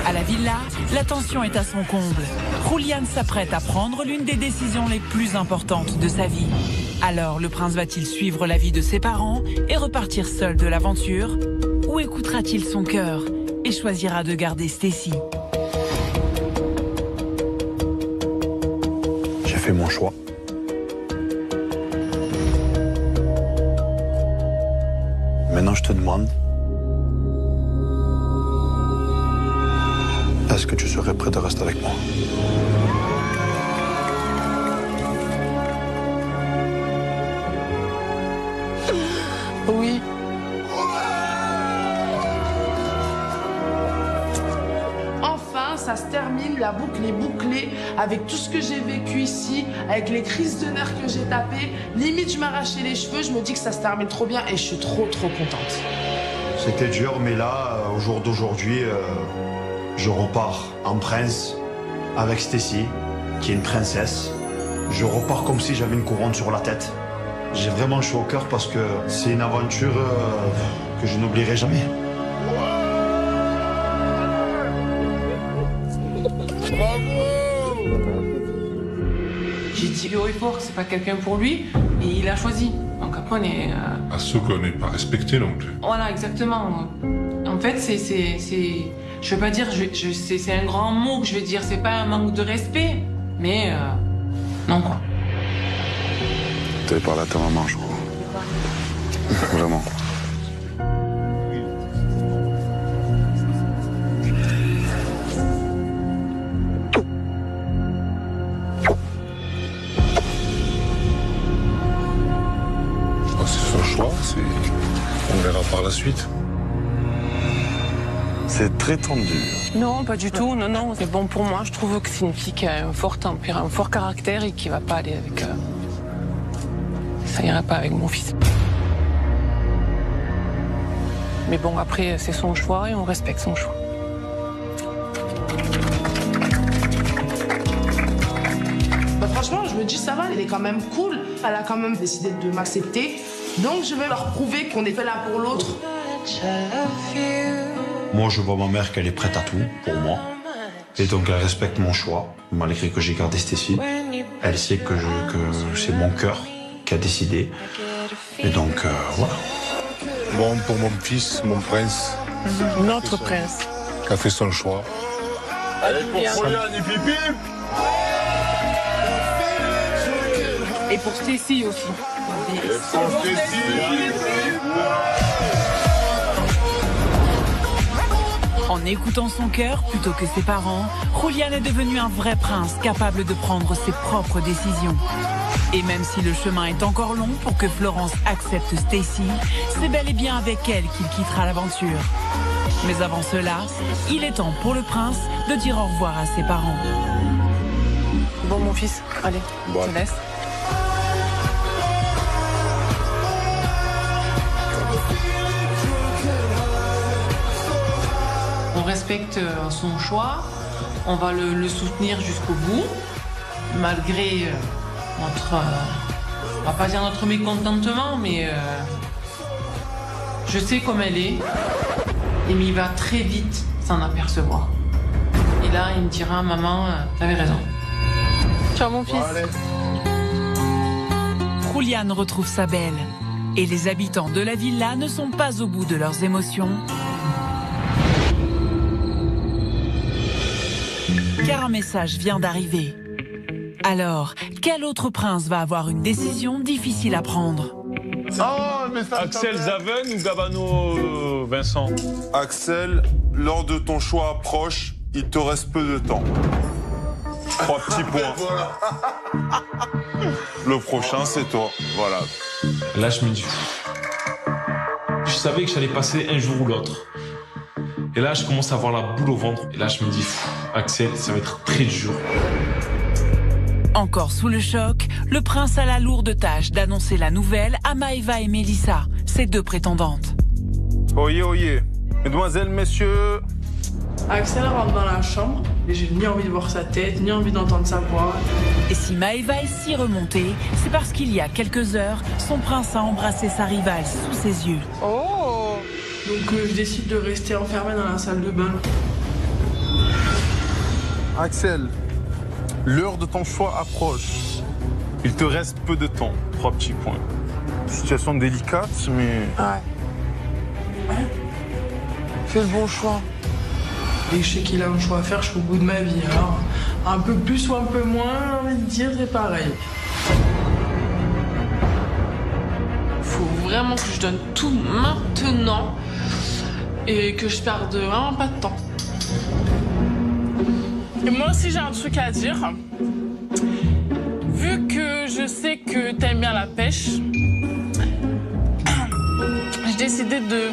À la villa, la tension est à son comble. Julián s'apprête à prendre l'une des décisions les plus importantes de sa vie. Alors, le prince va-t-il suivre l'avis de ses parents et repartir seul de l'aventure? Ou écoutera-t-il son cœur et choisira de garder Stacy? J'ai fait mon choix. Maintenant, je te demande, est-ce que tu serais prêt de rester avec moi? Oui. Enfin, ça se termine, la boucle est bouclée avec tout ce que j'ai vécu ici, avec les crises de nerfs que j'ai tapées. Limite, je m'arrachais les cheveux, je me dis que ça se termine trop bien et je suis trop contente. C'était dur, mais là, au jour d'aujourd'hui, je repars en prince avec Stacy, qui est une princesse. Je repars comme si j'avais une couronne sur la tête. J'ai vraiment chaud au cœur parce que c'est une aventure que je n'oublierai jamais. J'ai dit haut et fort que c'est pas quelqu'un pour lui et il a choisi. Donc après on est... À ceux qu'on n'est pas respecté non plus. Voilà, exactement. En fait, je veux pas dire, c'est un grand mot que je vais dire, c'est pas un manque de respect, mais non quoi. T'avais parlé à ta maman, je crois. Vraiment. Oh, c'est son choix, on verra par la suite. C'est très tendu. Non, pas du tout, non. C'est bon pour moi, je trouve que c'est une fille qui a un fort tempérament, un fort caractère et qui va pas aller avec... Ça ira pas avec mon fils. Mais bon, après, c'est son choix et on respecte son choix. Bah, franchement, je me dis, ça va, elle est quand même cool. Elle a quand même décidé de m'accepter. Donc, je vais leur prouver qu'on est fait l'un pour l'autre. Moi, je vois ma mère qu'elle est prête à tout pour moi. Et donc, elle respecte mon choix, malgré que j'ai gardé Stacy. Elle sait que c'est mon cœur qui a décidé. Et donc, voilà. Bon, pour mon fils, mon prince. Notre prince. Qui a fait son choix. Allez, pour Julián et Pipi. Et pour Stacy aussi. Et pour Stacy. En écoutant son cœur plutôt que ses parents, Julián est devenu un vrai prince capable de prendre ses propres décisions. Et même si le chemin est encore long pour que Florence accepte Stacy, c'est bel et bien avec elle qu'il quittera l'aventure. Mais avant cela, il est temps pour le prince de dire au revoir à ses parents. Bon, mon fils, allez, je te laisse. On respecte son choix, on va le soutenir jusqu'au bout, malgré notre, on va pas dire notre mécontentement, mais je sais comme elle est, et il va très vite s'en apercevoir. Et là, il me dira, maman, t'avais raison. Ciao mon fils. Julián retrouve sa belle, et les habitants de la villa ne sont pas au bout de leurs émotions. Car un message vient d'arriver. Alors, quel autre prince va avoir une décision difficile à prendre? Axel Zaven ou Gabano Vincent? Axel, l'heure de ton choix approche, il te reste peu de temps. 3 petits points. Le prochain, c'est toi. Voilà. Là, je me dis... Je savais que j'allais passer un jour ou l'autre. Et là, je commence à avoir la boule au ventre. Et là, je me dis, Axel, ça va être très dur. Encore sous le choc, le prince a la lourde tâche d'annoncer la nouvelle à Maëva et Mélissa, ses deux prétendantes. Oyez, oyez. Mesdemoiselles, messieurs. Axel rentre dans la chambre et j'ai ni envie de voir sa tête, ni envie d'entendre sa voix. Et si Maëva est si remontée, c'est parce qu'il y a quelques heures, son prince a embrassé sa rivale sous ses yeux. Oh! Donc je décide de rester enfermée dans la salle de bain. Axel, l'heure de ton choix approche. Il te reste peu de temps. 3 petits points. Situation délicate, mais... Ouais. Fais le bon choix. Et je sais qu'il a un choix à faire jusqu'au bout de ma vie. Alors, un peu plus ou un peu moins, j'ai envie de dire, c'est pareil. Faut vraiment que je donne tout maintenant et que je perde vraiment pas de temps. Et moi aussi, j'ai un truc à dire. Vu que je sais que t'aimes bien la pêche, j'ai décidé de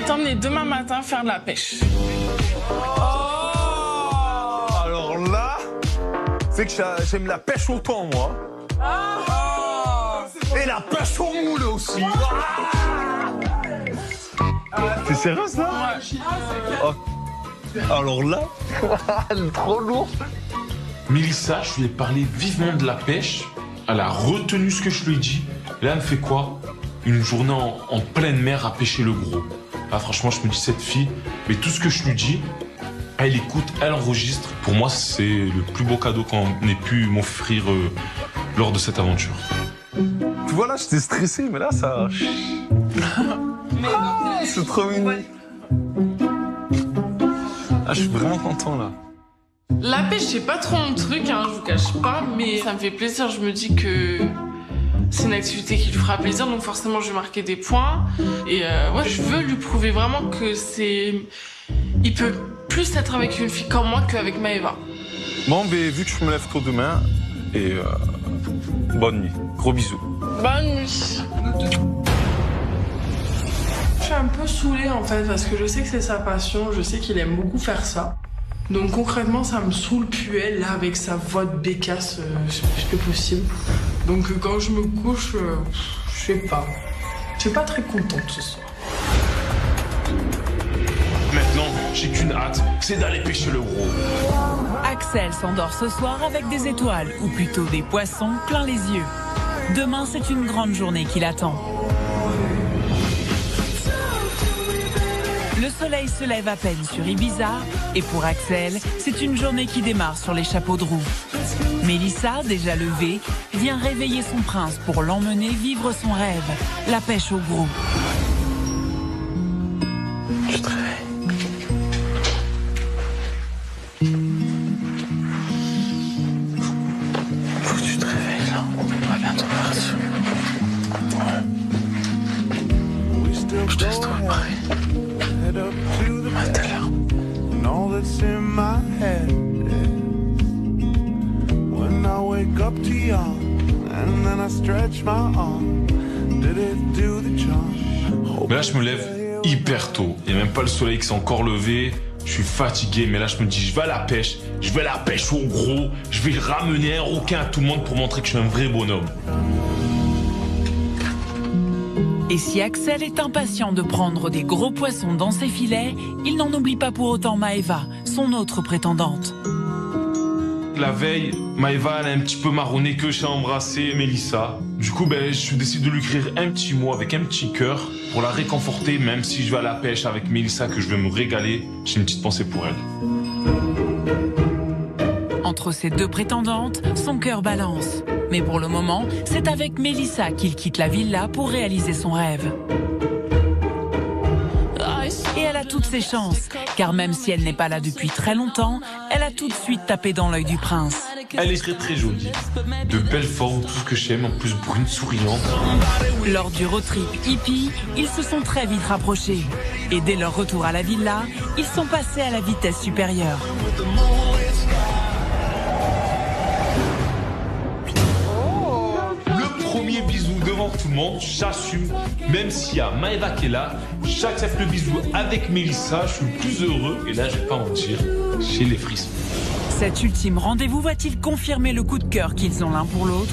t'emmener demain matin faire de la pêche. Alors là, c'est que j'aime la pêche au thon, moi. Et la pêche au moule aussi. T'es sérieux, ça? Ouais. Alors là, trop lourd. Mélissa, je lui ai parlé vivement de la pêche. Elle a retenu ce que je lui ai dit. Et là, elle me fait quoi? Une journée en pleine mer à pêcher le gros. Ah, franchement, je me dis, cette fille, mais tout ce que je lui dis, elle écoute, elle enregistre. Pour moi, c'est le plus beau cadeau qu'on ait pu m'offrir lors de cette aventure. Tu vois, là, j'étais stressé, mais là, ça... c'est trop mignon. Ah, je suis vraiment content, là. La pêche, c'est pas trop mon truc, hein, je vous cache pas, mais ça me fait plaisir. Je me dis que c'est une activité qui lui fera plaisir, donc forcément, je vais marquer des points. Et ouais, je veux lui prouver vraiment que c'est... Il peut plus être avec une fille comme moi qu'avec Maëva. Bon, mais vu que je me lève tôt demain, et bonne nuit. Gros bisous. Bonne nuit. Je suis un peu saoulée en fait parce que je sais que c'est sa passion, je sais qu'il aime beaucoup faire ça. Donc concrètement ça me saoule plus elle là avec sa voix de bécasse, c'est plus possible. Donc quand je me couche, je sais pas. Je suis pas très contente ce soir. Maintenant, j'ai qu'une hâte, c'est d'aller pêcher le gros. Axel s'endort ce soir avec des étoiles, ou plutôt des poissons plein les yeux. Demain, c'est une grande journée qui l'attend. Le soleil se lève à peine sur Ibiza, et pour Axel, c'est une journée qui démarre sur les chapeaux de roue. Mélissa, déjà levée, vient réveiller son prince pour l'emmener vivre son rêve, la pêche au gros. Je te réveille. Faut que tu te réveilles là, on va bientôt partir. Ouais. Je te laisse te préparer. À tout à l'heure. Mais là, je me lève hyper tôt. Il n'y a même pas le soleil qui s'est encore levé. Je suis fatigué, mais là, je me dis, je vais à la pêche. Je vais à la pêche au gros. Je vais ramener un requin à tout le monde pour montrer que je suis un vrai bonhomme. Et si Axel est impatient de prendre des gros poissons dans ses filets, il n'en oublie pas pour autant Maëva, son autre prétendante. La veille, Maëva, elle a un petit peu marronné que j'ai embrassé Mélissa. Du coup, je décide de lui écrire un petit mot avec un petit cœur pour la réconforter, même si je vais à la pêche avec Mélissa, que je vais me régaler. J'ai une petite pensée pour elle. Entre ces deux prétendantes, son cœur balance. Mais pour le moment, c'est avec Mélissa qu'il quitte la villa pour réaliser son rêve. Et elle a toutes ses chances, car même si elle n'est pas là depuis très longtemps, elle a tout de suite tapé dans l'œil du prince. Elle est très très jolie, de belles formes, tout ce que j'aime, en plus brune, souriante. Lors du road trip hippie, ils se sont très vite rapprochés. Et dès leur retour à la villa, ils sont passés à la vitesse supérieure. Premier bisou devant tout le monde, j'assume, même s'il y a Maëva qui est là, j'accepte le bisou avec Mélissa, je suis le plus heureux, et là je vais pas mentir, j'ai les frissons. Cet ultime rendez-vous va-t-il confirmer le coup de cœur qu'ils ont l'un pour l'autre ?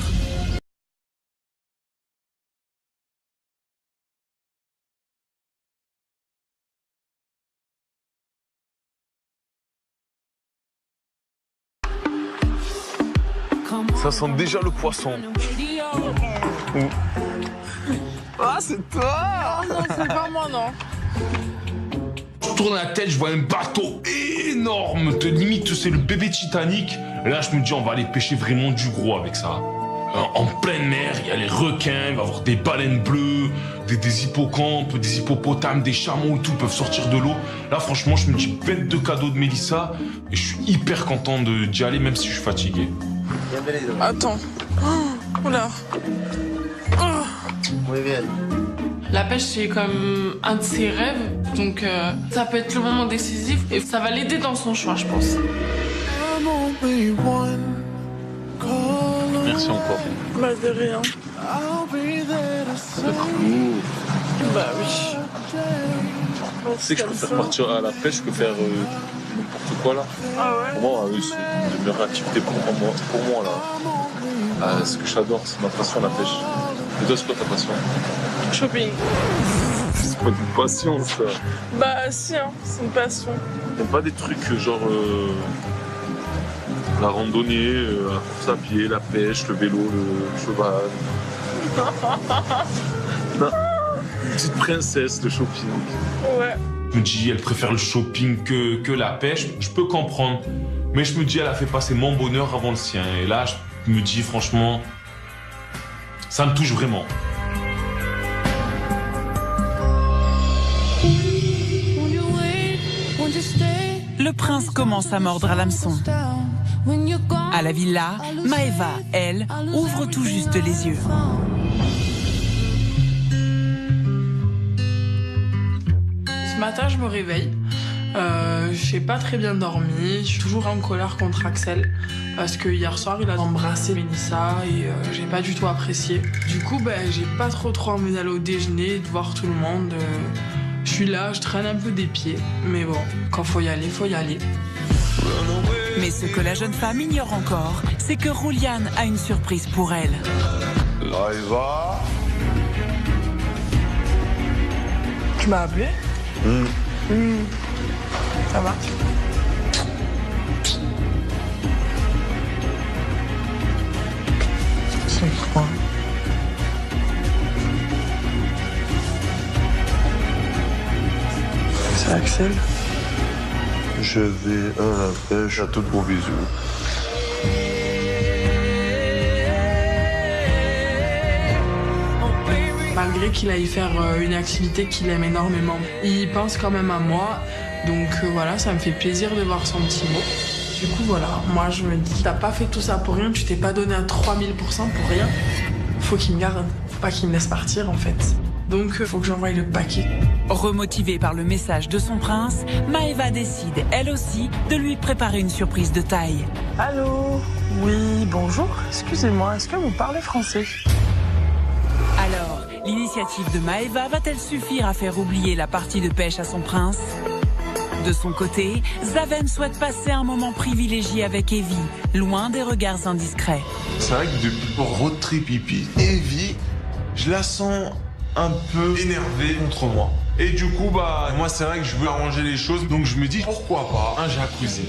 Ça sent déjà le poisson. Ah, c'est toi! Non, c'est pas moi, non. Je tourne la tête, je vois un bateau énorme, limite c'est le bébé Titanic. Et là je me dis on va aller pêcher vraiment du gros avec ça. En pleine mer, il y a les requins, il va y avoir des baleines bleues, des hippocampes, des hippopotames, des chameaux et tout peuvent sortir de l'eau. Là franchement je me dis bête de cadeau de Mélissa et je suis hyper content d'y aller même si je suis fatigué. Attends. Oh là. La pêche, c'est comme un de ses rêves, donc ça peut être le moment décisif et ça va l'aider dans son choix, je pense. Merci encore. Bah de rien. Bah oui. Tu sais que je préfère partir à la pêche que faire n'importe quoi là. Ah ouais? Pour moi, c'est une meilleure activité pour moi là. Ah, ce que j'adore, c'est ma passion la pêche. Et toi, c'est quoi ta passion? Shopping. C'est pas une passion ça. Bah si, hein, c'est une passion. T'aimes pas des trucs genre la randonnée, la course à pied, la pêche, le vélo, le cheval? Non. Petite princesse, le shopping. Ouais. Je me dis elle préfère le shopping que la pêche, je peux comprendre. Mais je me dis elle a fait passer mon bonheur avant le sien. Et là je me dis franchement, ça me touche vraiment. Le prince commence à mordre à l'hameçon. À la villa, Maëva, elle, ouvre tout juste les yeux. Ce matin, je me réveille. J'ai pas très bien dormi. Je suis toujours en colère contre Axel. Parce que hier soir, il a embrassé Mélissa et j'ai pas du tout apprécié. Du coup, j'ai pas trop envie d'aller au déjeuner, de voir tout le monde. Je suis là, je traîne un peu des pieds. Mais bon, quand faut y aller, faut y aller. Mais ce que la jeune femme ignore encore, c'est que Rouliane a une surprise pour elle. Maëva. Tu m'as appelé? Ça va? C'est quoi? C'est Axel? Je vais à la pêche, à tout gros bisous. Malgré qu'il aille faire une activité qu'il aime énormément, il pense quand même à moi. Donc voilà, ça me fait plaisir de voir son petit mot. Du coup voilà, moi je me dis, t'as pas fait tout ça pour rien, tu t'es pas donné à 3000% pour rien. Faut qu'il me garde, faut pas qu'il me laisse partir en fait. Donc faut que j'envoie le paquet. Remotivée par le message de son prince, Maëva décide, elle aussi, de lui préparer une surprise de taille. Allô? Oui, bonjour. Excusez-moi, est-ce que vous parlez français? Alors, l'initiative de Maëva va-t-elle suffire à faire oublier la partie de pêche à son prince? De son côté, Zaven souhaite passer un moment privilégié avec Evie, loin des regards indiscrets. C'est vrai que depuis le road trip hippie, Evie, je la sens un peu énervée contre moi. Et du coup, moi c'est vrai que je veux arranger les choses, donc je me dis pourquoi pas un jacuzzi.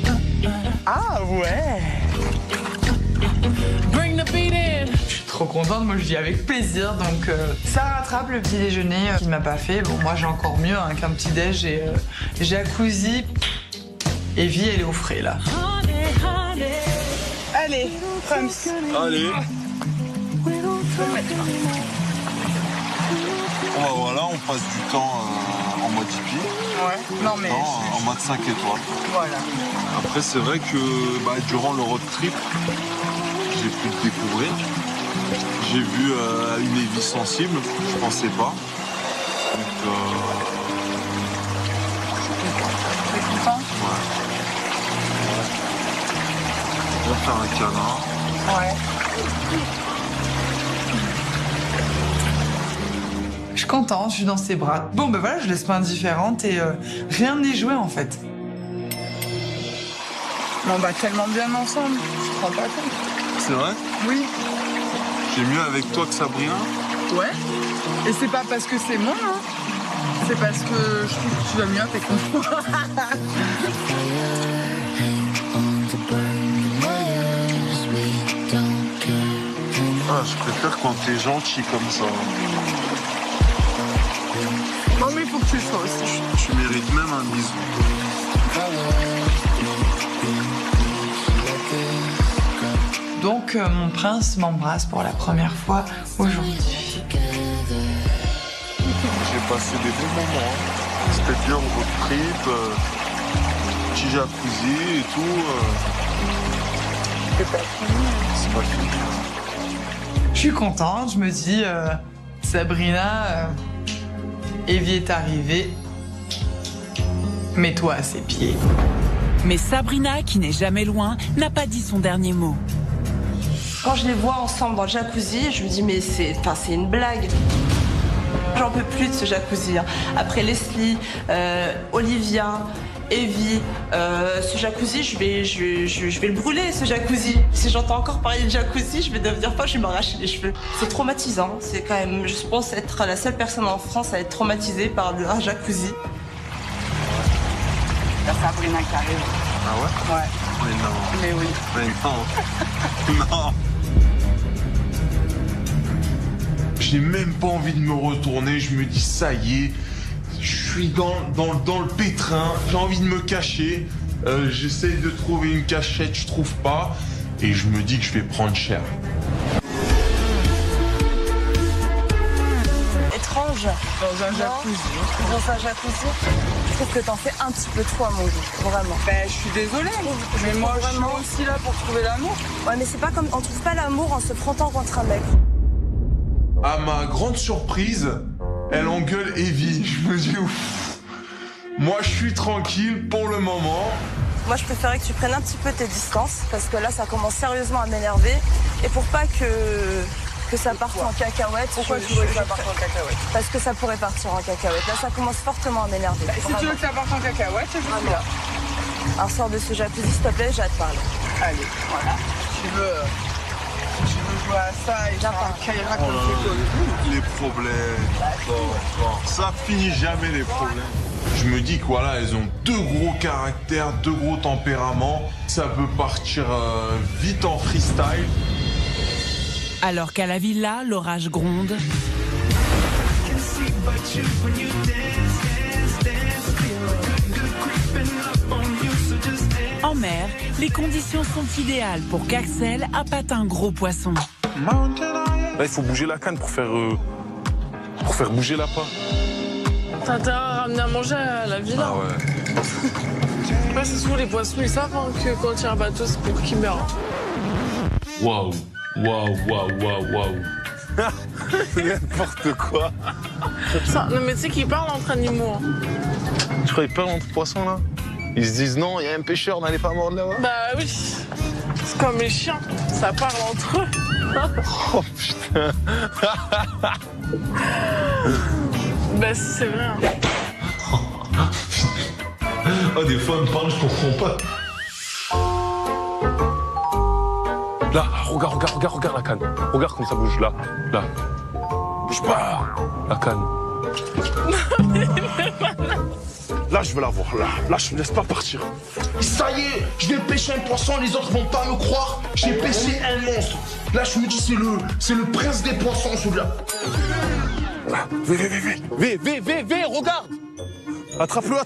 Ah ouais. Bring the beat in. Je suis trop contente, moi je dis avec plaisir, donc ça rattrape le petit déjeuner qu'il ne m'a pas fait. Bon, moi j'ai encore mieux qu'un petit déj et jacuzzi. Evie, elle est au frais là. Allez, Prince. Allez. Voilà, on passe du temps en mode hippie. Ouais, non mais... En mode 5 étoiles. Voilà. Après, c'est vrai que durant le road trip, j'ai pu le découvrir. J'ai vu une Evie sensible, je pensais pas. Donc, T'es content? ouais. On va faire un câlin. Ouais. Je suis contente, je suis dans ses bras. Bon, voilà, je laisse pas indifférente et rien n'est joué en fait. On va tellement bien ensemble, je te rends pas compte. C'est vrai? Oui. J'ai mieux avec toi que Sabrina? Ouais. Et c'est pas parce que c'est moi, hein. C'est parce que je trouve que tu vas mieux avec moi. Ah, je préfère quand t'es gentil comme ça. Non mais il faut que tu le sois aussi. Tu mérites même un bisou. que mon prince m'embrasse pour la première fois aujourd'hui. J'ai passé des bons moments. C'était bien road trip, petit jacuzzi et tout. C'est pas fini. C'est pas fini. Je suis contente, je me dis, Sabrina, Evie est arrivée, mets-toi à ses pieds. Mais Sabrina, qui n'est jamais loin, n'a pas dit son dernier mot. Quand je les vois ensemble dans le jacuzzi, je me dis mais c'est une blague. J'en peux plus de ce jacuzzi. Après Leslie, Olivia, Evie, ce jacuzzi, je vais le brûler, ce jacuzzi. Si j'entends encore parler de jacuzzi, je vais devenir folle, je vais m'arracher les cheveux. C'est traumatisant. C'est quand même, je pense, être la seule personne en France à être traumatisée par un jacuzzi. La Sabrina qui arrive. Ah ouais? Ouais. Mais non. Mais oui. Mais non. Non. J'ai même pas envie de me retourner, je me dis ça y est, je suis dans le pétrin, j'ai envie de me cacher, j'essaye de trouver une cachette, je trouve pas, et je me dis que je vais prendre cher. Étrange. Dans un jacuzzi. Dans un jacuzzi. Je trouve que t'en fais un petit peu trop à mon goût, vraiment. Ben, je suis désolée, mais moi je suis aussi là pour trouver l'amour. Ouais, mais c'est pas comme, on trouve pas l'amour en se frottant contre un mec. À ma grande surprise, elle engueule Evie. Je me dis ouf. Moi, je suis tranquille pour le moment. Moi, je préférais que tu prennes un petit peu tes distances, parce que là, ça commence sérieusement à m'énerver. Et pour pas que ça parte en cacahuète. Pourquoi tu voudrais que ça parte en cacahuète? Parce que ça pourrait partir en cacahuète. Là, ça commence fortement à m'énerver. Bah, si tu veux que ça parte en cacahuète, je suis là. Alors, sors de ce jacuzzi, s'il te plaît, j'ai hâte de parler. Allez, voilà. Tu veux jouer à ça et faire un Kaira comme c'est Les problèmes. Ça finit jamais les problèmes. Je me dis que voilà, elles ont deux gros caractères, deux gros tempéraments. Ça peut partir vite en freestyle. Alors qu'à la villa, l'orage gronde. En mer, les conditions sont idéales pour qu'Axel appâte un gros poisson. Là, il faut bouger la canne pour faire bouger l'appât. T'as intérêt à ramener à manger à la villa. Ah ouais. Ouais, c'est souvent les poissons, ils savent hein, que quand il y a un bateau, c'est pour qu'ils meurent. Waouh, waouh, waouh, waouh, waouh. C'est n'importe quoi. Ça, non mais tu sais qu'ils parlent entre animaux. Hein. Tu crois qu'ils parlent entre poissons là? Ils se disent non, il y a un pêcheur, n'allez pas mordre là-bas. Bah oui, c'est comme les chiens, ça parle entre eux. Oh putain. Bah si, c'est vrai. Hein. Oh, des fois, elle me parle, je comprends pas. Là, regarde la canne. Regarde comme ça bouge, là. Bouge pas. La canne. Là, je veux la voir. Là, je me laisse pas partir. Ça y est, je vais pêcher un poisson, les autres vont pas me croire. J'ai pêché un monstre. Là, je me dis, c'est le prince des poissons, celui-là. Viens, regarde. Attrape-le.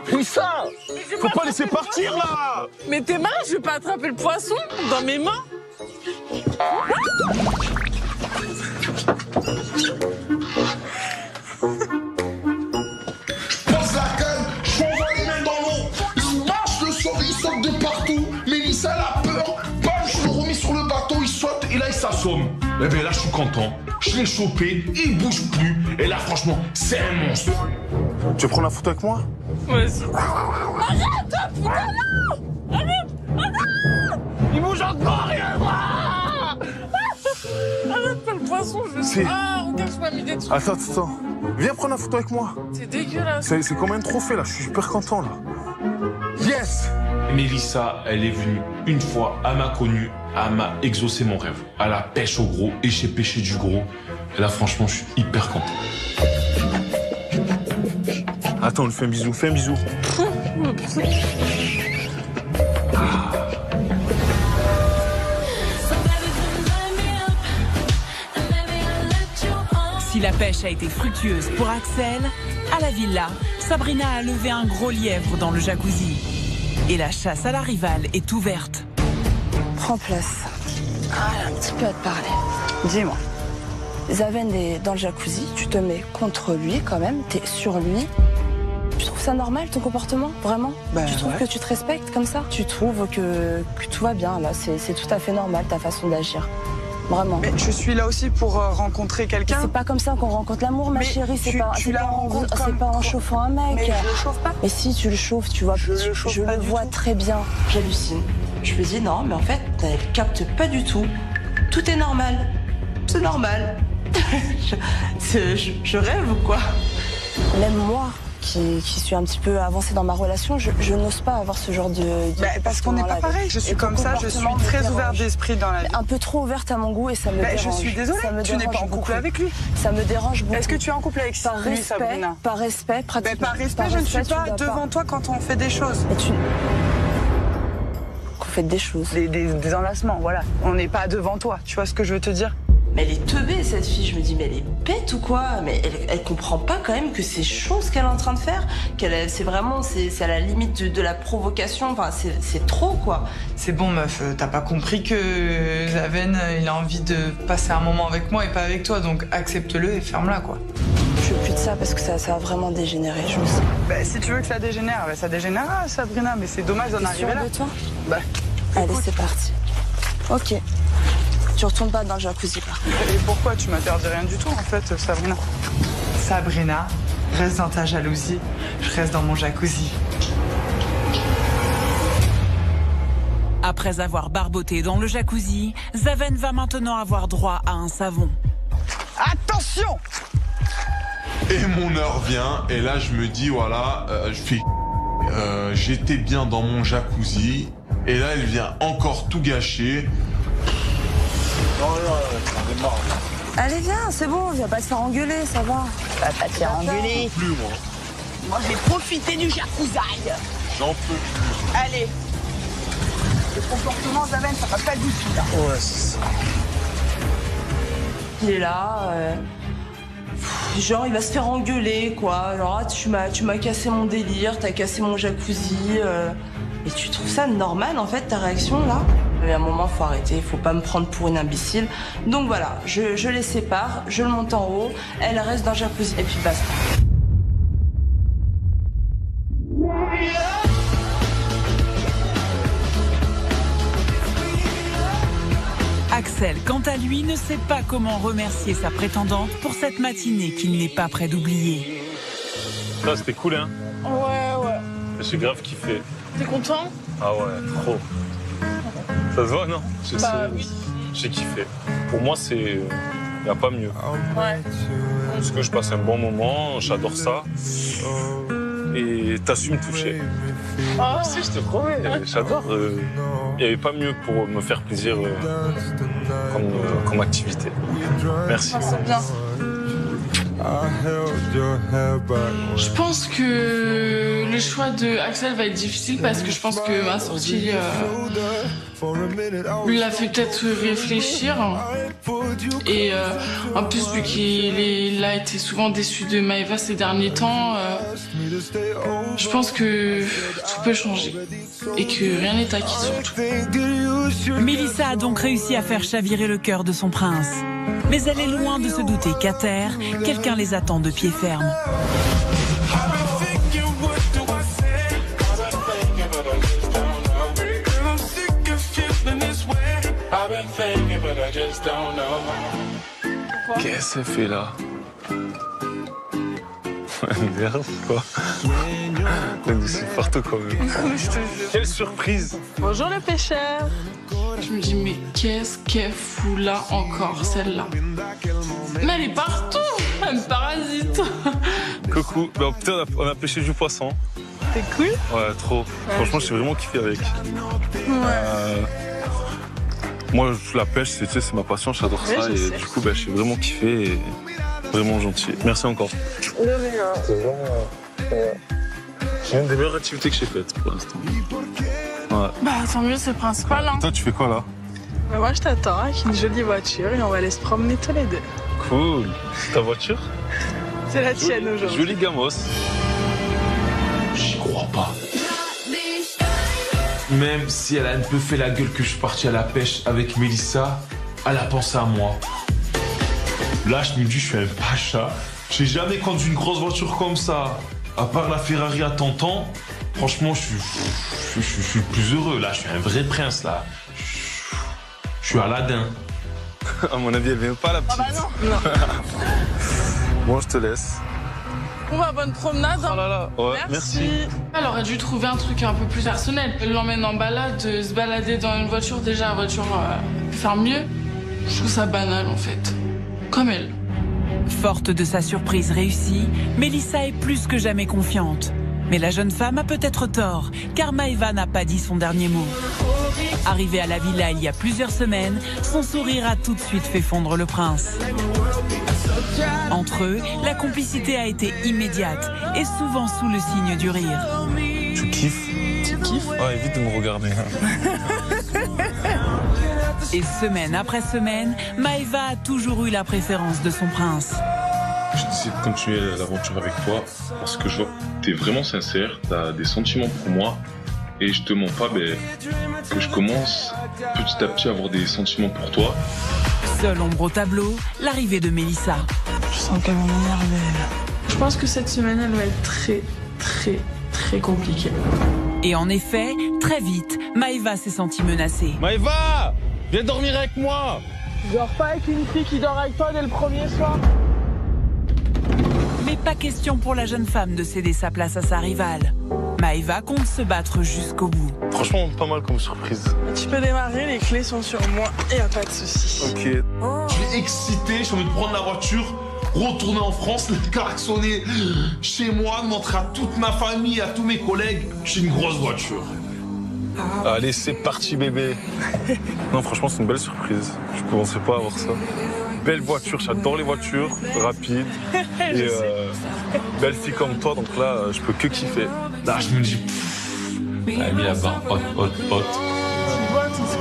Fais ça. Faut pas laisser partir, là. Mais t'es malade, je vais pas attraper le poisson dans mes mains. Pose la canne, je m'envoie les mains dans l'eau. Il marche le sort, il saute de partout. Mélissa, elle a peur. Bam, je le remets sur le bateau, il saute et là, il s'assomme. Eh bien là, je suis content. Je l'ai chopé, il bouge plus. Et là, franchement, c'est un monstre. Tu veux prendre la photo avec moi? Vas-y. Arrête, putain, non! Arrête! Il bouge encore, Arrête pas le poisson, je veux... Ah, regarde, je m'as mis des trucs. Attends. Viens prendre la photo avec moi. C'est dégueulasse. C'est comme un trophée, là. Je suis super content, là. Yes! Mélissa, elle est venue une fois, elle m'a connu, elle m'a exaucé mon rêve. À la pêche au gros, et j'ai pêché du gros. Et là, franchement, je suis hyper content. Attends, on lui fait un bisou. Fais un bisou. Si la pêche a été fructueuse pour Axel, à la villa, Sabrina a levé un gros lièvre dans le jacuzzi. Et la chasse à la rivale est ouverte. Prends place. Ah, un petit peu à te parler. Dis-moi. Zaven est dans le jacuzzi, tu te mets contre lui quand même, t'es sur lui. Tu trouves ça normal ton comportement, vraiment? Tu trouves que tu te respectes comme ça? Tu trouves que tout va bien là, c'est tout à fait normal ta façon d'agir. Vraiment. Mais je suis là aussi pour rencontrer quelqu'un. C'est pas comme ça qu'on rencontre l'amour, ma chérie. C'est pas en chauffant un mec. Mais je le chauffe pas. Mais si tu le chauffes, tu vois, je le vois très bien. J'hallucine. Je me dis non, mais en fait, elle capte pas du tout. Tout est normal. C'est normal. je rêve ou quoi? Même moi, qui suis un petit peu avancée dans ma relation, je n'ose pas avoir ce genre de parce qu'on n'est pas pareil. Je suis comme ça, je suis très ouverte d'esprit dans la vie. Un peu trop ouverte à mon goût et ça me dérange. Je suis désolée, tu n'es pas en couple avec lui. Ça me dérange beaucoup. Est-ce que tu es en couple avec lui, Sabrina? Par respect, pratiquement. Par respect, je ne suis pas devant toi quand on fait des choses. Qu'on fait des choses. Des enlacements, voilà. On n'est pas devant toi, tu vois ce que je veux te dire? Mais elle est teubée, cette fille. Je me dis, mais elle est bête ou quoi? Mais elle comprend pas quand même que c'est chaud ce qu'elle est en train de faire. C'est vraiment, c'est à la limite de la provocation. Enfin, c'est trop, quoi. C'est bon, meuf. T'as pas compris que Zaven, il a envie de passer un moment avec moi et pas avec toi. Donc accepte-le et ferme-la, quoi. Je veux plus de ça parce que ça va vraiment dégénérer, je le sais. Si tu veux que ça dégénère, ça dégénérera, Sabrina. Mais c'est dommage d'en arriver là. T'es sûre de toi? Allez, c'est parti. Ok. Tu retournes pas dans le jacuzzi, par contre. Et pourquoi? Tu m'interdis rien du tout, en fait, Sabrina. Sabrina, reste dans ta jalousie. Je reste dans mon jacuzzi. Après avoir barboté dans le jacuzzi, Zaven va maintenant avoir droit à un savon. Attention! Et mon heure vient, et là je me dis, voilà, j'étais bien dans mon jacuzzi, et là elle vient encore tout gâcher. Non, j'en ai marre. Allez, viens, c'est bon, viens pas te faire engueuler, ça va. Va pas te faire engueuler. Plus, moi. Moi, j'ai profité du jacuzzi. J'en peux plus. Allez. Le comportement, Zaven, ça va pas du tout, là. Ouais, c'est ça. Il est là, genre il va se faire engueuler, quoi. Genre, tu m'as cassé mon délire, t'as cassé mon jacuzzi. Et tu trouves ça normal, en fait, ta réaction, là? Mais à un moment, faut arrêter, faut pas me prendre pour une imbécile. Donc voilà, je les sépare, je le monte en haut, elle reste dans le jacuzzi, et puis basta. Axel, quant à lui, ne sait pas comment remercier sa prétendante pour cette matinée qu'il n'est pas prêt d'oublier. Ça, c'était cool, hein? Ouais. J'ai grave kiffé. T'es content? Ah ouais, trop. Ça se voit, non? Oui. J'ai kiffé. Pour moi, c'est... Y a pas mieux. Ouais. Parce que je passe un bon moment, j'adore ça. Et t'as su me toucher. Ah, si, je te promets. J'adore. Il n'y avait pas mieux pour me faire plaisir comme activité. Merci. Ah, c'est bien. Je pense que le choix de Axel va être difficile parce que je pense que ma sortie lui a fait peut-être réfléchir. Et en plus, vu qu'il a été souvent déçu de Maëva ces derniers temps, je pense que tout peut changer et que rien n'est acquis surtout. Mélissa a donc réussi à faire chavirer le cœur de son prince. Mais elle est loin de se douter qu'à terre, quelqu'un les attend de pied ferme. Qu'est-ce qu'elle fait là? Merde, quoi. C'est partout quand même. Quelle surprise! Bonjour le pêcheur. Je me dis, mais qu'est-ce qu'elle fout là encore, celle-là? Mais elle est partout. Elle me parasite. Coucou. Ben, putain, on a pêché du poisson. C'est cool? Ouais, trop. Franchement, j'ai vraiment kiffé avec. Ouais. Moi, la pêche, c'est ma passion, j'adore ça. Et du coup, j'ai vraiment kiffé et vraiment gentil. Merci encore. De rien. C'est vraiment... C'est une des meilleures activités que j'ai faites pour l'instant. Ouais. Bah, tant mieux, c'est le principal. Hein. Toi, tu fais quoi là? Bah, moi, je t'attends avec une jolie voiture et on va aller se promener tous les deux. Cool. C'est ta voiture? C'est la tienne aujourd'hui. Joli gamos. J'y crois pas. Même si elle a un peu fait la gueule que je suis parti à la pêche avec Mélissa, elle a pensé à moi. Là, je me dis, je suis un pacha. J'ai jamais conduit une grosse voiture comme ça. À part la Ferrari à Tantan, franchement, je suis le plus heureux. Là, je suis un vrai prince, là. Je suis Aladdin. À mon avis, elle vient pas, la petite. Ah bah non. Bon, je te laisse. On va bonne promenade. Oh là là. Ouais, merci. Elle aurait dû trouver un truc un peu plus personnel. Elle l'emmène en balade, se balader dans une voiture, déjà, la voiture peut faire mieux. Je trouve ça banal, en fait. Comme elle. Forte de sa surprise réussie, Mélissa est plus que jamais confiante. Mais la jeune femme a peut-être tort, car Maëva n'a pas dit son dernier mot. Arrivée à la villa il y a plusieurs semaines, son sourire a tout de suite fait fondre le prince. Entre eux, la complicité a été immédiate et souvent sous le signe du rire. Tu kiffes? Tu kiffes? Ouais, évite de me regarder. Et semaine après semaine, Maëva a toujours eu la préférence de son prince. J'ai décidé de continuer l'aventure avec toi parce que je vois que t'es vraiment sincère, t'as des sentiments pour moi et je te mens pas que je commence petit à petit à avoir des sentiments pour toi. Seule ombre au tableau, l'arrivée de Mélissa. Je sens qu'elle va m'énerver. Je pense que cette semaine, elle va être très, très, très compliquée. Et en effet, très vite, Maëva s'est sentie menacée. Maëva, viens dormir avec moi. Je dors pas avec une fille qui dort avec toi dès le premier soir. Mais pas question pour la jeune femme de céder sa place à sa rivale. Maëva compte se battre jusqu'au bout. Franchement, pas mal comme surprise. Tu peux démarrer, les clés sont sur moi et y a pas de souci. Ok. Je suis excité, j'ai envie de prendre la voiture, retourner en France, la klaxonner chez moi, montrer à toute ma famille, à tous mes collègues, j'ai une grosse voiture. Allez, c'est parti, bébé. Non, franchement, c'est une belle surprise. Je pensais pas avoir ça. Belle voiture, j'adore les voitures, rapides. Et belle fille comme toi, donc là, je peux que kiffer. Là, je me dis, elle a mis la barre hot. Tu vois, tout ce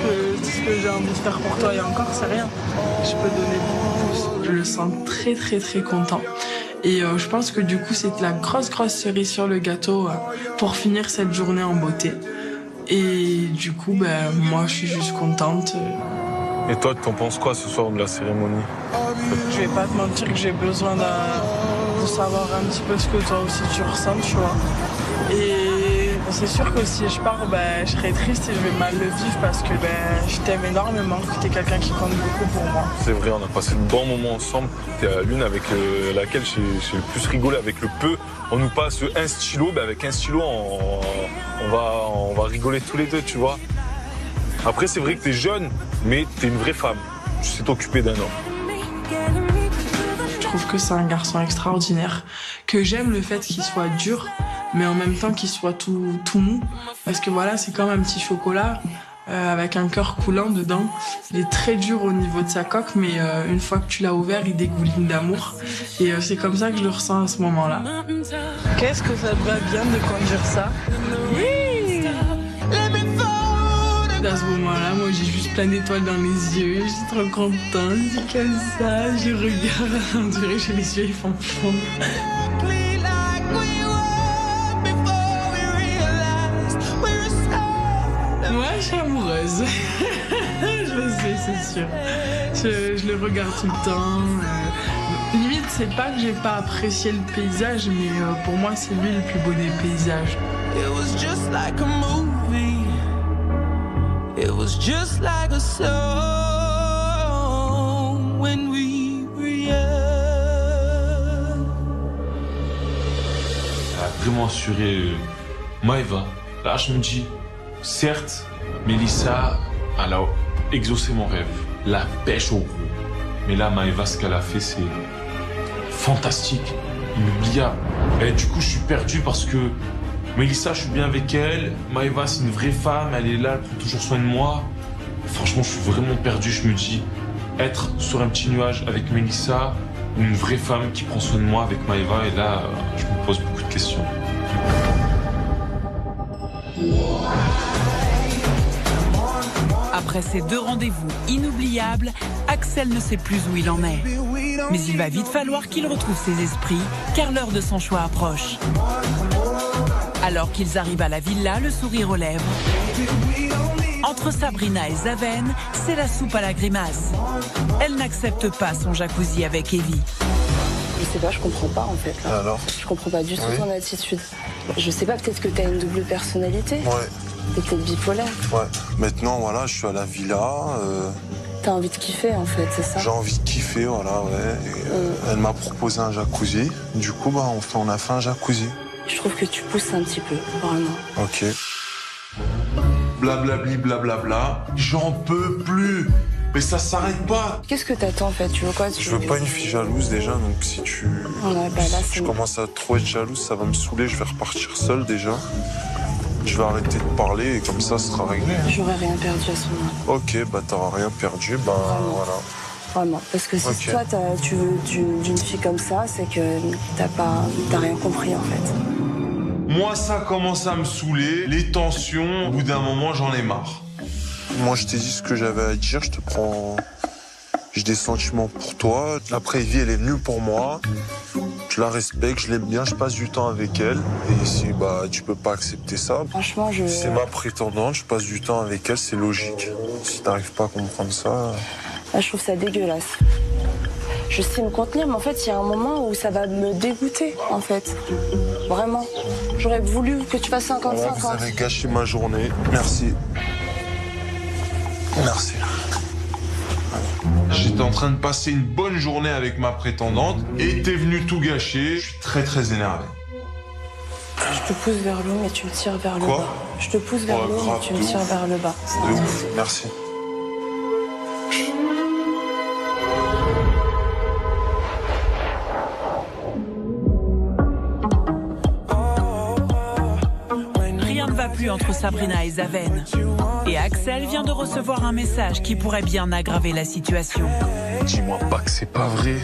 que j'ai envie de faire pour toi et encore, c'est rien. Je peux donner beaucoup plus. Je le sens très, très, très content. Et je pense que du coup, c'est la grosse cerise sur le gâteau pour finir cette journée en beauté. Et du coup, moi, je suis juste contente. Et toi, t'en penses quoi ce soir de la cérémonie? Je vais pas te mentir que j'ai besoin de savoir un petit peu ce que toi aussi tu ressens, tu vois. Et c'est sûr que si je pars, je serai triste et je vais mal le vivre parce que je t'aime énormément, que t'es quelqu'un qui compte beaucoup pour moi. C'est vrai, on a passé de bons moments ensemble. T'es l'une avec laquelle j'ai le plus rigolé avec le peu. On nous passe un stylo, avec un stylo, on va rigoler tous les deux, tu vois. Après, c'est vrai que t'es jeune, mais t'es une vraie femme. Tu sais t'occuper d'un homme. Je trouve que c'est un garçon extraordinaire, que j'aime le fait qu'il soit dur, mais en même temps qu'il soit tout mou. Parce que voilà, c'est comme un petit chocolat avec un cœur coulant dedans. Il est très dur au niveau de sa coque, mais une fois que tu l'as ouvert, il dégouline d'amour. Et c'est comme ça que je le ressens à ce moment-là. Qu'est-ce que ça te va bien de conduire ça? À ce moment-là, moi j'ai juste plein d'étoiles dans les yeux, je suis trop contente, je dis comme ça, je regarde, on dirait que j'ai les yeux ils font fond. Moi je suis amoureuse, je le sais, c'est sûr. Je le regarde tout le temps. Limite, c'est pas que j'ai pas apprécié le paysage, mais pour moi c'est lui le plus beau des paysages. It was just like a song when we were young. Elle a vraiment assuré Maëva. Là, je me dis, certes, Mélissa, elle a exaucé mon rêve. La pêche au gros. Mais là, Maëva, ce qu'elle a fait, c'est fantastique, inoubliable. Et du coup, je suis perdu parce que Mélissa, je suis bien avec elle. Maëva, c'est une vraie femme. Elle est là, elle prend toujours soin de moi. Franchement, je suis vraiment perdu. Je me dis, être sur un petit nuage avec Mélissa ou une vraie femme qui prend soin de moi avec Maëva. Et là, je me pose beaucoup de questions. Après ces 2 rendez-vous inoubliables, Axel ne sait plus où il en est. Mais il va vite falloir qu'il retrouve ses esprits, car l'heure de son choix approche. Alors qu'ils arrivent à la villa, le sourire aux lèvres. Entre Sabrina et Zaven, c'est la soupe à la grimace. Elle n'accepte pas son jacuzzi avec Evie. Je sais pas, je comprends pas en fait. Là. Alors ? Je comprends pas du tout ton attitude. Je sais pas, peut-être que t'as une double personnalité. Ouais. T'es peut-être bipolaire. Ouais. Maintenant, voilà, je suis à la villa. T'as envie de kiffer en fait, c'est ça ? J'ai envie de kiffer, voilà, ouais. Et, elle m'a proposé un jacuzzi. Du coup, bah, on a fait un jacuzzi. Je trouve que tu pousses un petit peu, vraiment. Ok. Blablabli, blablabla. J'en peux plus. Mais ça s'arrête pas. Qu'est-ce que t'attends en fait ? Tu veux quoi ? Je veux pas une fille jalouse déjà, donc si tu... Ouais, bah là, si je commence à trop être jalouse, ça va me saouler, je vais repartir seul déjà. Je vais arrêter de parler et comme ça, ce sera réglé. J'aurais rien perdu à ce moment. Ok, bah t'auras rien perdu, bah Vraiment. voilà. Vraiment. Parce que si toi, tu veux d'une fille comme ça, c'est que t'as rien compris en fait. Moi, ça commence à me saouler. Les tensions, au bout d'un moment, j'en ai marre. Moi, je t'ai dit ce que j'avais à dire, je te prends... J'ai des sentiments pour toi. Après, Evie, elle est venue pour moi. Je la respecte, je l'aime bien, je passe du temps avec elle. Et si bah, tu peux pas accepter ça, franchement, c'est ma prétendante, je passe du temps avec elle, c'est logique. Si t'arrives pas à comprendre ça... Là, je trouve ça dégueulasse. Je sais me contenir, mais en fait, il y a un moment où ça va me dégoûter, en fait. Vraiment. J'aurais voulu que tu fasses 50-50. Voilà, vous avez gâché ma journée. Merci. Merci. J'étais en train de passer une bonne journée avec ma prétendante et t'es venu tout gâcher. Je suis très très énervé. Je te pousse vers le haut, mais tu me tires vers le Quoi bas. Je te pousse vers le haut, mais tu me tires vers le bas. De ouf, merci. Rien ne va plus entre Sabrina et Zaven. Et Axel vient de recevoir un message qui pourrait bien aggraver la situation. Dis-moi pas que c'est pas vrai.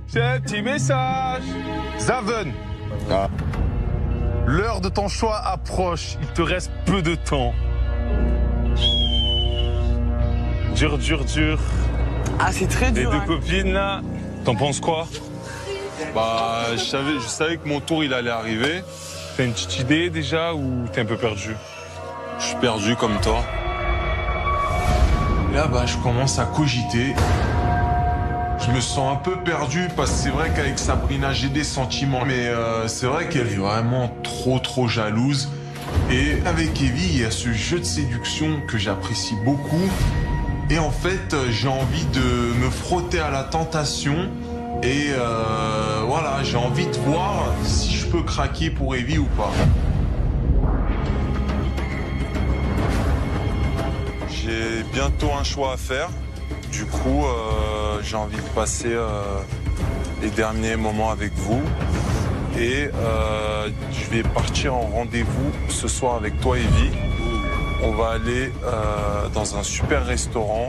C'est un petit message. Zaven. L'heure de ton choix approche. Il te reste peu de temps. Dur. Ah, c'est très dur. Les deux copines, là, t'en penses quoi? Bah, je savais que mon tour, il allait arriver. T'as une petite idée déjà ou t'es un peu perdu? Je suis perdu comme toi. Là, bah, je commence à cogiter. Je me sens un peu perdu parce que c'est vrai qu'avec Sabrina, j'ai des sentiments. Mais c'est vrai qu'elle est vraiment trop jalouse. Et avec Evie, il y a ce jeu de séduction que j'apprécie beaucoup. Et en fait, j'ai envie de me frotter à la tentation. Et voilà, j'ai envie de voir si je peux craquer pour Evie ou pas. J'ai bientôt un choix à faire. Du coup, j'ai envie de passer les derniers moments avec vous. Et je vais partir en rendez-vous ce soir avec toi, Evie. On va aller dans un super restaurant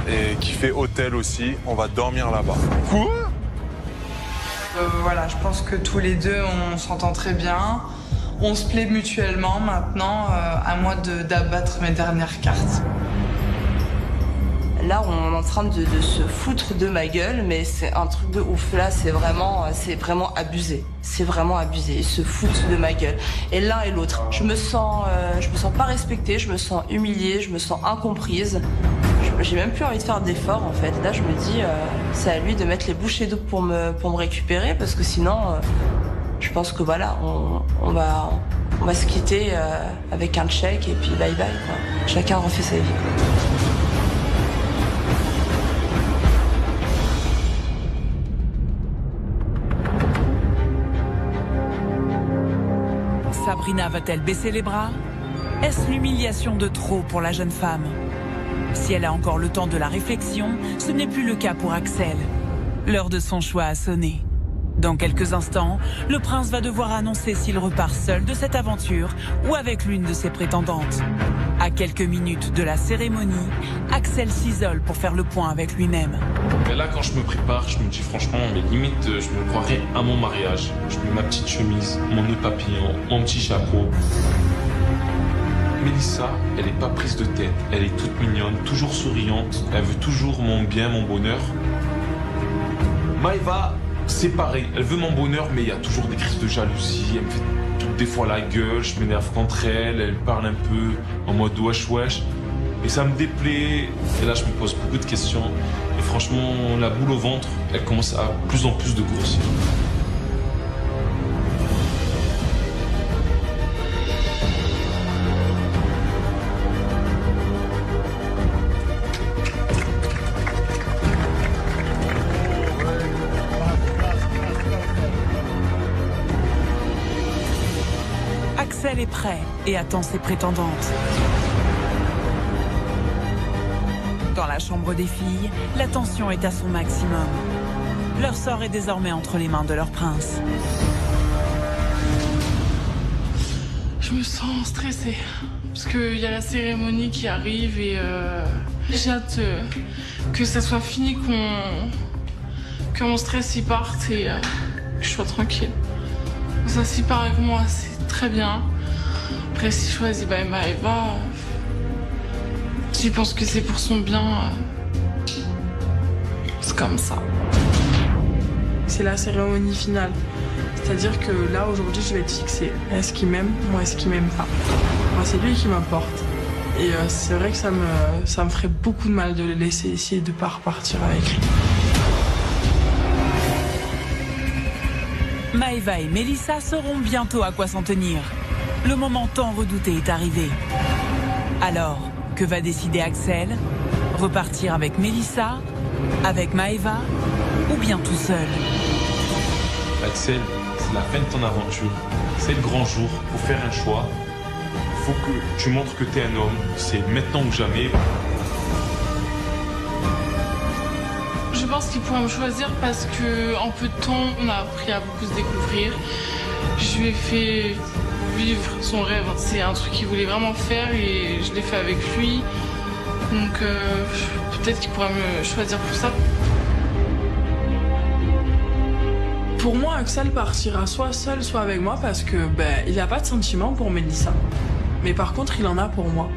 et qui fait hôtel aussi. On va dormir là-bas. Quoi ? Voilà, je pense que tous les deux, on s'entend très bien. On se plaît mutuellement. Maintenant, à moi d'abattre mes dernières cartes. Là, on est en train de se foutre de ma gueule, mais c'est un truc de ouf. Là, c'est vraiment abusé. C'est vraiment abusé. Ils se foutent de ma gueule. Et l'un et l'autre. Je me sens pas respectée, je me sens humiliée, je me sens incomprise. J'ai même plus envie de faire d'efforts, en fait. Là, je me dis, c'est à lui de mettre les bouchées doubles pour me récupérer, parce que sinon, je pense que voilà, on va se quitter avec un check et puis bye bye, quoi. Chacun refait sa vie. Sabrina va-t-elle baisser les bras? Est-ce l'humiliation de trop pour la jeune femme? Si elle a encore le temps de la réflexion, ce n'est plus le cas pour Axel. L'heure de son choix a sonné. Dans quelques instants, le prince va devoir annoncer s'il repart seul de cette aventure ou avec l'une de ses prétendantes. À quelques minutes de la cérémonie, Axel s'isole pour faire le point avec lui-même. Mais là, quand je me prépare, je me dis franchement, mais limite, je me croirais à mon mariage. Je mets ma petite chemise, mon nœud papillon, mon petit chapeau. Mélissa, elle est pas prise de tête. Elle est toute mignonne, toujours souriante. Elle veut toujours mon bien, mon bonheur. Maëva, c'est pareil. Elle veut mon bonheur, mais il y a toujours des crises de jalousie. Elle me fait des fois la gueule, je m'énerve contre elle. Elle parle un peu en mode wesh wesh. Et ça me déplaît. Et là, je me pose beaucoup de questions. Et franchement, la boule au ventre, elle commence à plus en plus de grossir. Axel est prêt et attend ses prétendantes. Dans la chambre des filles, la tension est à son maximum. Leur sort est désormais entre les mains de leur prince. Je me sens stressée parce qu'il y a la cérémonie qui arrive et j'ai hâte que ça soit fini, que mon stress y parte et que je sois tranquille. Ça s'y part avec moi, c'est très bien. Après, si je choisis Maëva, je pense que c'est pour son bien. C'est comme ça. C'est la cérémonie finale. C'est-à-dire que là, aujourd'hui, je vais être fixée. Est-ce qu'il m'aime? Moi, est-ce qu'il m'aime pas? Moi, c'est lui qui m'importe. Et c'est vrai que ça me ferait beaucoup de mal de le laisser ici et de pas repartir avec lui. Maëva et Mélissa sauront bientôt à quoi s'en tenir. Le moment tant redouté est arrivé. Alors, que va décider Axel? Repartir avec Mélissa? Avec Maëva? Ou bien tout seul? Axel, c'est la fin de ton aventure. C'est le grand jour. Faut faire un choix. Faut que tu montres que t'es un homme. C'est maintenant ou jamais. Je pense qu'il pourra me choisir parce que en peu de temps, on a appris à beaucoup se découvrir. Je lui ai fait vivre son rêve. C'est un truc qu'il voulait vraiment faire et je l'ai fait avec lui. Donc peut-être qu'il pourra me choisir pour ça. Pour moi, Axel partira soit seul, soit avec moi parce que il n'a pas de sentiment pour Mélissa. Mais par contre, il en a pour moi.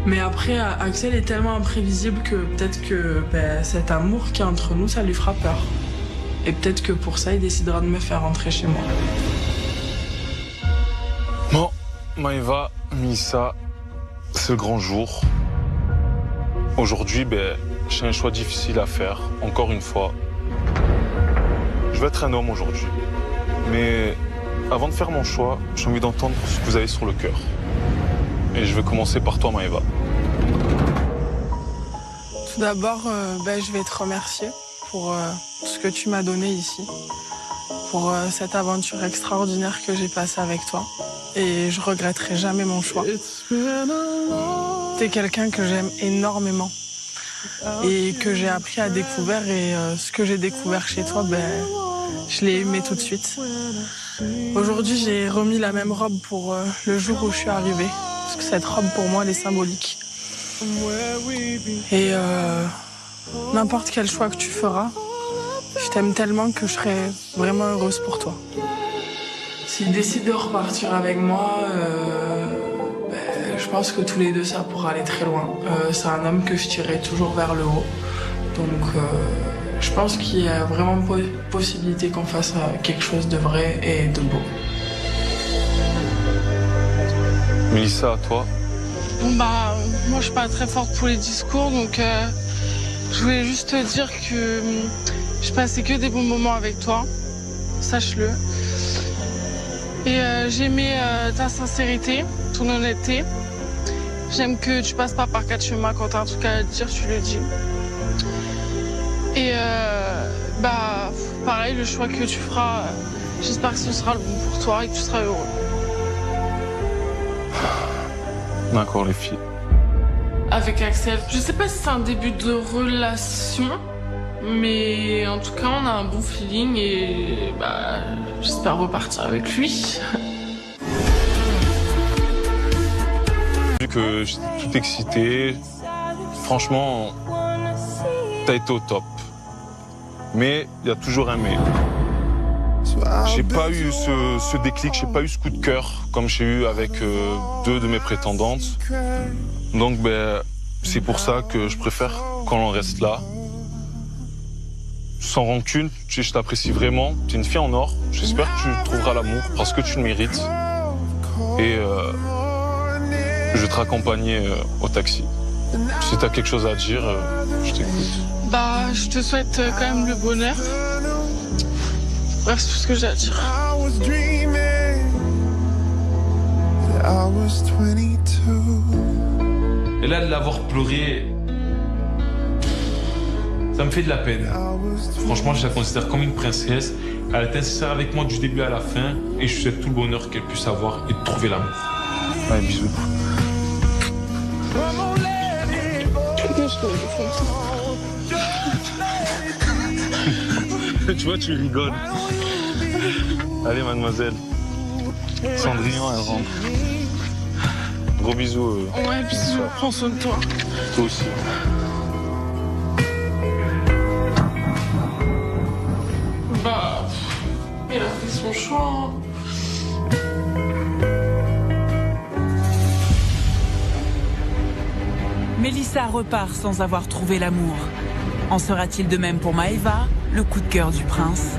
Mais après, Axel est tellement imprévisible que peut-être que cet amour qui est entre nous, ça lui fera peur. Et peut-être que pour ça, il décidera de me faire rentrer chez moi. Bon, Maëva, Mélissa, c'est le grand jour. Aujourd'hui, j'ai un choix difficile à faire, encore une fois. Je vais être un homme aujourd'hui. Mais avant de faire mon choix, j'ai envie d'entendre ce que vous avez sur le cœur. Et je vais commencer par toi, Maëva. Tout d'abord, je vais te remercier pour tout ce que tu m'as donné ici, pour cette aventure extraordinaire que j'ai passée avec toi. Et je regretterai jamais mon choix. T'es quelqu'un que j'aime énormément et que j'ai appris à découvrir. Et ce que j'ai découvert chez toi, je l'ai aimé tout de suite. Aujourd'hui, j'ai remis la même robe pour le jour où je suis arrivée. Parce que cette robe, pour moi, elle est symbolique. Et n'importe quel choix que tu feras, je t'aime tellement que je serai vraiment heureuse pour toi. S'il décide de repartir avec moi, je pense que tous les deux, ça pourra aller très loin. C'est un homme que je tirerai toujours vers le haut. Donc, je pense qu'il y a vraiment possibilité qu'on fasse quelque chose de vrai et de beau. Mélissa, à toi. Bon moi je suis pas très forte pour les discours, donc je voulais juste te dire que je passais que des bons moments avec toi, sache-le. Et j'aimais ta sincérité, ton honnêteté. J'aime que tu passes pas par quatre chemins, quand t'as un truc à dire, tu le dis. Et pareil, le choix que tu feras, j'espère que ce sera le bon pour toi et que tu seras heureux. D'accord, les filles. Avec Axel, je sais pas si c'est un début de relation, mais en tout cas, on a un bon feeling et j'espère repartir avec lui. Vu que j'étais tout excité, franchement, t'as été au top. Mais il y a toujours un mais. J'ai pas eu ce déclic, j'ai pas eu ce coup de cœur comme j'ai eu avec 2 de mes prétendantes. Donc c'est pour ça que je préfère qu'on en reste là. Sans rancune, tu sais, je t'apprécie vraiment. Tu es une fille en or. J'espère que tu trouveras l'amour parce que tu le mérites. Et je vais te raccompagner au taxi. Si tu as quelque chose à dire, je t'écoute. Bah, je te souhaite quand même le bonheur. Bref, c'est tout ce que j'ai à dire. Et là, de l'avoir pleuré, ça me fait de la peine. Franchement, je la considère comme une princesse. Elle est sincère avec moi du début à la fin. Et je souhaite tout le bonheur qu'elle puisse avoir et de trouver l'amour. Allez, bisous. Tu vois, tu rigoles. Allez, mademoiselle. Cendrillon, elle rentre. Gros bisous. Ouais, bisous. Prends soin de toi. Toi aussi. Bah, il a fait son choix. Mélissa repart sans avoir trouvé l'amour. En sera-t-il de même pour Maëva, le coup de cœur du prince?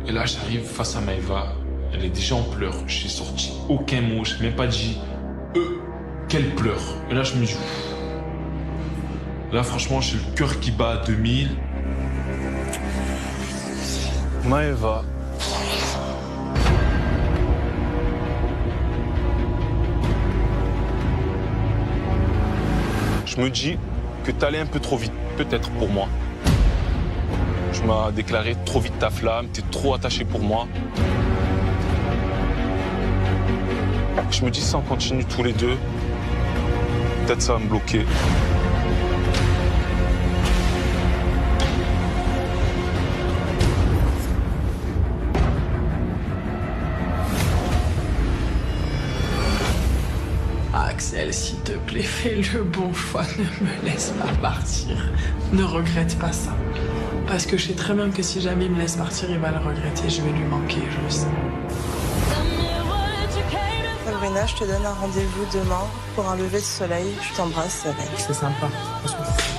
Et là, j'arrive face à Maëva. Elle est déjà en pleurs. Je n'ai sorti aucun mot. Je n'ai même pas dit qu'elle pleure. Et là, je me dis... Là, franchement, j'ai le cœur qui bat à 2000. Maëva. Je me dis que t'allais un peu trop vite, peut-être pour moi. Tu m'as déclaré trop vite ta flamme, t'es trop attaché pour moi. Je me dis si on continue tous les deux, peut-être ça va me bloquer. Axel, s'il te plaît, fais le bon choix, ne me laisse pas partir. Ne regrette pas ça. Parce que je sais très bien que si jamais il me laisse partir, il va le regretter, je vais lui manquer, je le sais. Sabrina, je te donne un rendez-vous demain pour un lever de soleil. Je t'embrasse, ça va. C'est sympa.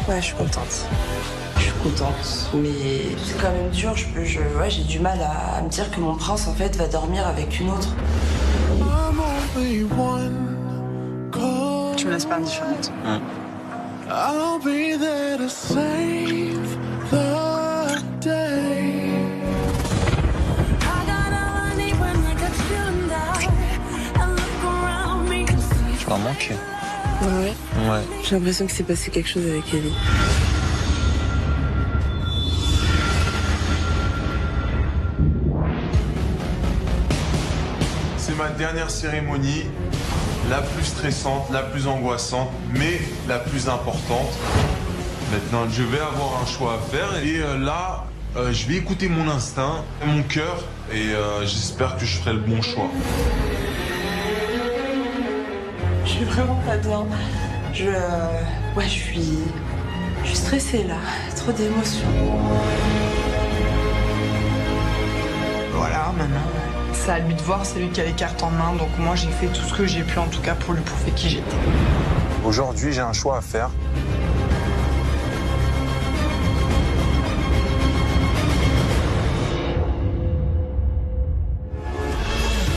Ouais, je suis contente. Je suis contente, mais c'est quand même dur. J'ai du mal à me dire que mon prince, en fait, va dormir avec une autre. Tu me laisses pas indifférente. I'll be there to save the day. Tu m'as manqué. Ouais. Ouais. J'ai l'impression que c'est passé quelque chose avec Ellie. C'est ma dernière cérémonie, la plus stressante, la plus angoissante, mais la plus importante. Maintenant, je vais avoir un choix à faire et là, je vais écouter mon instinct, mon cœur et j'espère que je ferai le bon choix. Je suis vraiment pas bien. Je suis stressée là, trop d'émotions. Voilà, maintenant, c'est à lui de voir, c'est lui qui a les cartes en main. Donc moi, j'ai fait tout ce que j'ai pu, en tout cas, pour lui prouver qui j'étais. Aujourd'hui, j'ai un choix à faire.